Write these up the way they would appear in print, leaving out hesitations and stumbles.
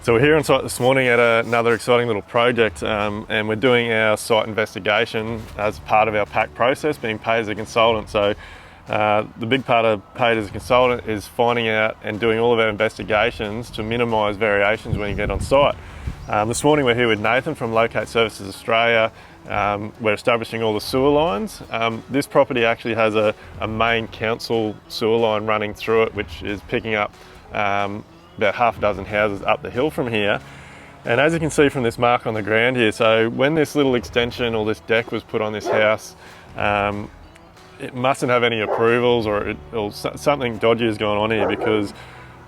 So we're here on site this morning at another exciting little project, and we're doing our site investigation as part of our PAC process, being paid as a consultant. So the big part of paid as a consultant is finding out and doing all of our investigations to minimise variations when you get on site. This morning we're here with Nathan from Locate Services Australia. We're establishing all the sewer lines. This property actually has a main council sewer line running through it, which is picking up about half a dozen houses up the hill from here. And as you can see from this mark on the ground here, so when this little extension or this deck was put on this house, it mustn't have any approvals, or something dodgy has gone on here, because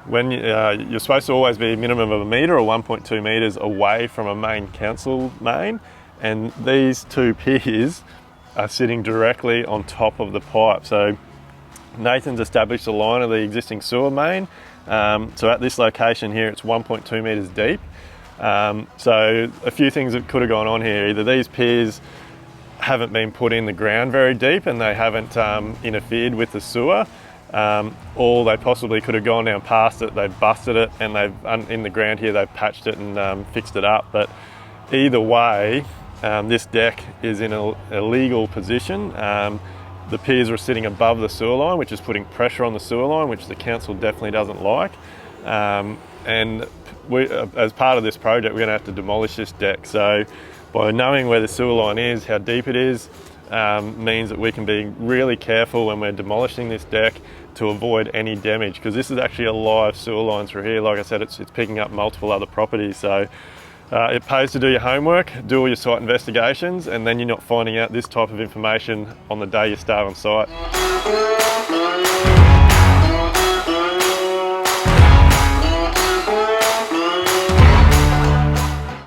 when you're supposed to always be a minimum of 1 metre or 1.2 metres away from a main council main, and these two piers are sitting directly on top of the pipe. So Nathan's established a line of the existing sewer main. So at this location here, it's 1.2 metres deep. So a few things that could have gone on here: either these piers haven't been put in the ground very deep and they haven't interfered with the sewer, or they possibly could have gone down past it, they've busted it, and they've in the ground here they've patched it and fixed it up. But either way, this deck is in an illegal position. The piers are sitting above the sewer line, which is putting pressure on the sewer line, which the council definitely doesn't like. And as part of this project, we're going to have to demolish this deck. So by knowing where the sewer line is, how deep it is, means that we can be really careful when we're demolishing this deck to avoid any damage, because this is actually a live sewer line through here. Like I said, it's picking up multiple other properties. So it pays to do your homework, do all your site investigations, and then you're not finding out this type of information on the day you start on site.